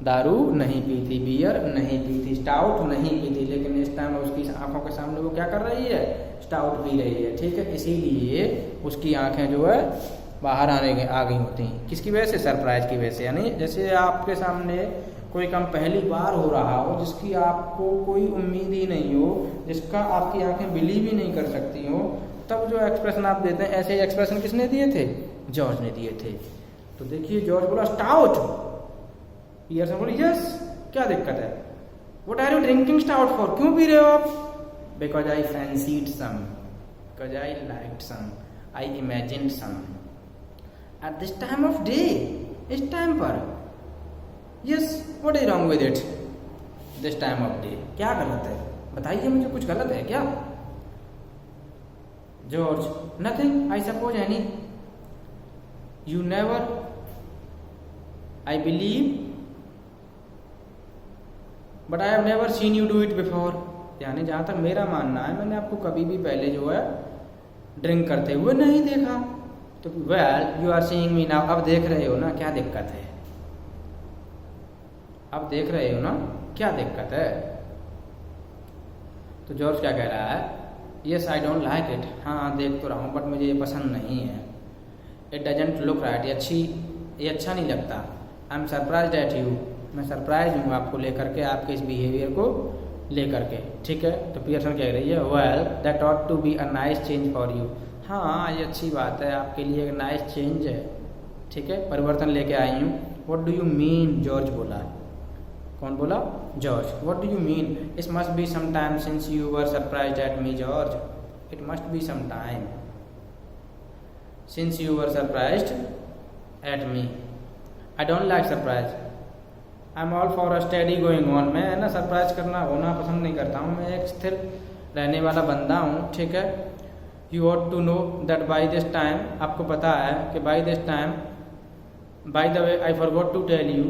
दारू नहीं पी थी, बियर नहीं पी थी, स्टाउट नहीं पी थी, लेकिन इस टाइम उसकी आंखों के सामने वो क्या कर रही है? स्टाउट पी रही है, ठीक है। इसीलिए उसकी आंखें जो है बाहर आ गई होती हैं। किसकी वजह से? सरप्राइज की वजह से। यानी जैसे आपके सामने कोई काम पहली बार हो रहा हो जिसकी आपको कोई उम्मीद ही नहीं हो, जिसका आपकी आंखें बिलीव ही नहीं कर सकती हो, तब जो एक्सप्रेशन आप देते हैं, ऐसे एक्सप्रेशन किसने दिए थे? जॉर्ज ने दिए थे। तो देखिए जॉर्ज बोला स्टाउट, पियर्सन बोली यस, क्या दिक्कत है? What are you drinking stout for, क्यों पी रहे हो आप? Because I fancied some, because I liked some, I imagined some at this time of day, इस टाइम पर। Yes, what is wrong with it? This time of day, क्या गलत है? बताइए मुझे, कुछ गलत है क्या? George, nothing, I suppose Annie, you never, I believe, but I have never seen you do it before, यानी जहां तक मेरा मानना है मैंने आपको कभी भी पहले जो है ड्रिंक करते हुए नहीं देखा। तो well you are seeing me now, अब देख रहे हो ना, क्या दिक्कत है? अब देख रहे हो ना, क्या दिक्कत है? तो जॉर्ज क्या कह रहा है? Yes I don't like it, हाँ देख तो रहा हूँ बट मुझे ये पसंद नहीं है। इट डजंट लुक राइट, ये अच्छा नहीं लगता। I am surprised eight you, मैं सरप्राइज हूँ आपको लेकर के, आपके इस बिहेवियर को लेकर के, ठीक है। तो पियर्सन कह रही है well that ought to be a nice change for you, हाँ ये अच्छी बात है, आपके लिए एक नाइस चेंज है, ठीक है, परिवर्तन लेके आई हूँ। What do you mean? George बोला। कौन बोला? George. What do you mean? It must be some time since you were surprised at me George, it must be some time since you were surprised at me, I don't like surprise, I am all for a steady going on, मैं ना surprise करना होना पसंद नहीं करता हूँ, मैं एक स्थिर रहने वाला बंदा हूँ, ठीक है। You ought to know that by this time, आपको पता है कि by this time, by the way I forgot to tell you,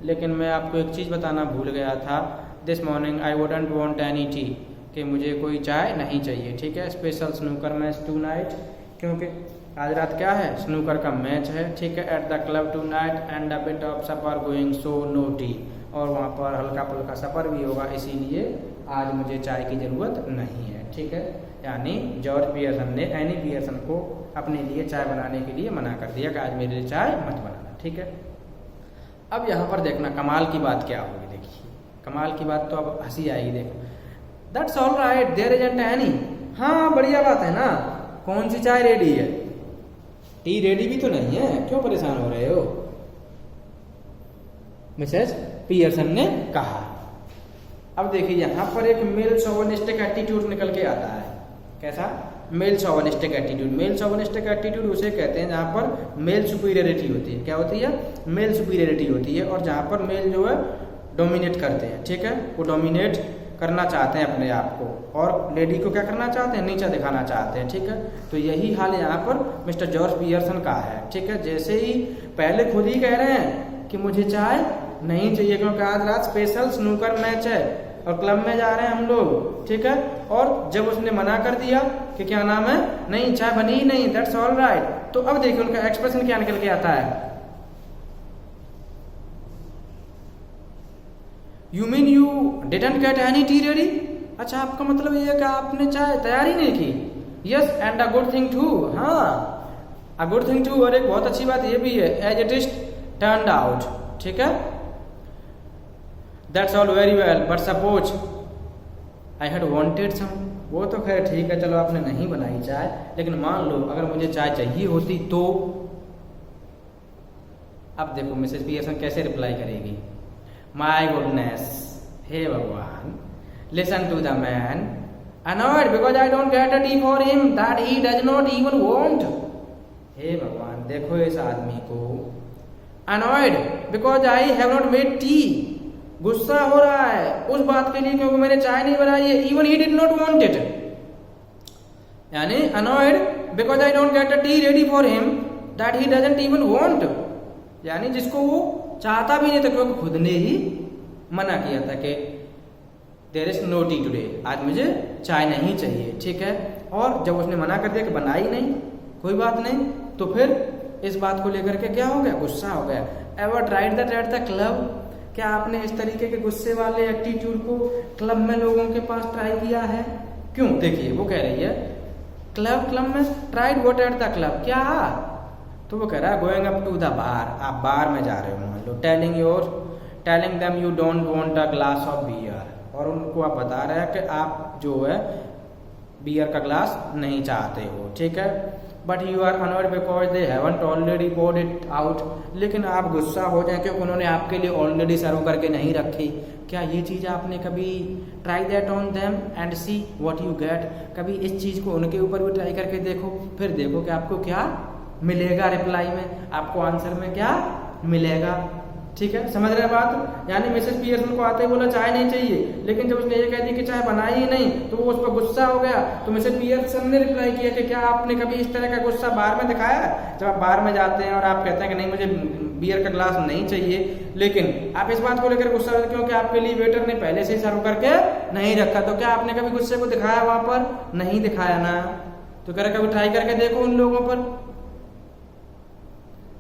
लेकिन मैं आपको एक चीज़ बताना भूल गया था। This morning I wouldn't want any tea, कि मुझे कोई चाय नहीं चाहिए, ठीक है। Special snooker match tonight, क्योंकि आज रात क्या है? स्नूकर का मैच है, ठीक है। At the club tonight and a bit of supper going, so no tea, और वहाँ पर हल्का फुल्का सफ़र भी होगा, इसीलिए आज मुझे चाय की ज़रूरत नहीं है, ठीक है। यानी जॉर्ज पियर्सन ने एनी पियर्सन को अपने लिए चाय बनाने के लिए मना कर दिया कि आज मेरे लिए चाय मत बनाना, ठीक है। अब यहाँ पर देखना कमाल की बात क्या होगी, देखिए कमाल की बात, तो अब हंसी आएगी। देखो that's all right there isn't any, हाँ बढ़िया बात है ना, कौन सी चाय रेडी है? टी रेडी भी तो नहीं है, क्यों परेशान हो रहे हो? मिसेस पियर्सन ने कहा। अब देखिए यहाँ पर एक मेल शोविनिस्टिक एटीट्यूड निकल के आता है। कैसा? Male chauvinistic attitude. Male chauvinistic attitude उसे कहते हैं जहाँ पर मेल सुपीरियरिटी होती है। क्या होती है? मेल सुपीरियरिटी होती है, और जहाँ पर मेल जो है डोमिनेट करते हैं, ठीक है, वो डोमिनेट करना चाहते हैं अपने आप को, और लेडी को क्या करना चाहते हैं? नीचा दिखाना चाहते हैं, ठीक है। तो यही हाल यहाँ पर मिस्टर जॉर्ज पियर्सन का है, ठीक है। जैसे ही पहले खुद ही कह रहे हैं कि मुझे चाय नहीं चाहिए क्योंकि आज रात स्पेशल स्नूकर मैच है और क्लब में जा रहे हैं हम लोग, ठीक है। और जब उसने मना कर दिया कि क्या नाम है, नहीं चाय बनी ही नहीं, दैट्स ऑल राइट, तो अब देखिए उनका एक्सप्रेशन क्या निकल के आता है। You mean you didn't get any tea ready? अच्छा, आपका मतलब ये है कि आपने चाय तैयार ही नहीं की। Yes, and a good thing too. हाँ, अ गुड थिंग टू, और एक बहुत अच्छी बात ये भी है, as it is turned out. ठीक है, that's all very well, but suppose I had wanted some. वो तो खैर ठीक है, चलो आपने नहीं बनाई चाय, लेकिन मान लो अगर मुझे चाय चाहिए होती तो। अब देखो मिसेस पियर्सन कैसे रिप्लाई करेगी। माय गुडनेस, हे भगवान, listen to the man, annoyed because I don't get a tea for him that he does not even want. हे भगवान, देखो इस आदमी को, annoyed because I have not made tea, गुस्सा हो रहा है उस बात के लिए क्योंकि मैंने चाय नहीं बनाई है, even he did not want it. यानी annoyed because I don't get a tea ready for him that he doesn't even want, यानी जिसको वो चाहता भी नहीं था क्योंकि खुद ने ही मना किया था कि there is no tea today, आज मुझे चाय नहीं चाहिए। ठीक है, और जब उसने मना कर दिया कि बनाई नहीं, कोई बात नहीं, तो फिर इस बात को लेकर के क्या हो गया, गुस्सा हो गया। Ever tried that at the club, क्या आपने इस तरीके के गुस्से वाले एटीट्यूड को क्लब में लोगों के पास ट्राई किया है? क्यों, देखिए वो कह रही है क्लब में tried what at the club, क्या? तो वो कह रहा है going up to the bar, आप बार में जा रहे हो मान लो, telling them you don't want a glass of beer, और उनको आप बता रहे हैं कि आप जो है बियर का ग्लास नहीं चाहते हो। ठीक है, but you are annoyed because they haven't already poured it out, लेकिन आप गुस्सा हो जाए क्योंकि उन्होंने आपके लिए ऑलरेडी सर्व करके नहीं रखी। क्या ये चीज़ आपने कभी try that on them and see what you get, कभी इस चीज़ को उनके ऊपर भी ट्राई करके देखो, फिर देखो कि आपको क्या मिलेगा रिप्लाई में, आपको आंसर में क्या मिलेगा। ठीक है, समझ रहे बात? यानी मिसेस पियर्सन को आते ही बोला चाय नहीं चाहिए, लेकिन जब उसने ये कह दी कि चाय बनाई ही नहीं तो वो उस पर गुस्सा हो गया। तो मिसेस पियर्सन ने रिप्लाई किया कि क्या आपने कभी इस तरह का गुस्सा बार में दिखाया है? जब आप बार में जाते हैं और आप कहते हैं कि नहीं मुझे बियर का ग्लास नहीं चाहिए, लेकिन आप इस बात को लेकर गुस्सा हो क्योंकि आपके लिए वेटर ने पहले से ही सर्व करके नहीं रखा, तो क्या आपने कभी गुस्से को दिखाया वहां पर? नहीं दिखाया ना। तो कह रहे कभी ट्राई करके देखो उन लोगों पर।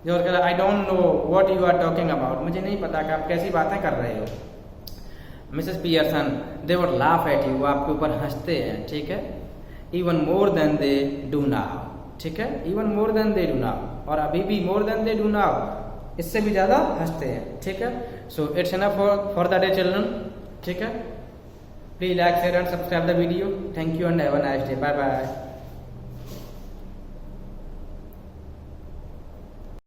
I don't know what you are talking about, मुझे नहीं पता कि आप कैसी बातें कर रहे हो। Mrs Pearson, they would laugh at you, वो आपके ऊपर हंसते हैं। ठीक है, even more than they do now. ठीक है, even more than they do now, और अभी भी more than they do now, इससे भी ज्यादा हंसते हैं। ठीक है, so it's enough for the day children. ठीक है, please like share and subscribe the video. Thank you and have a nice day, bye bye.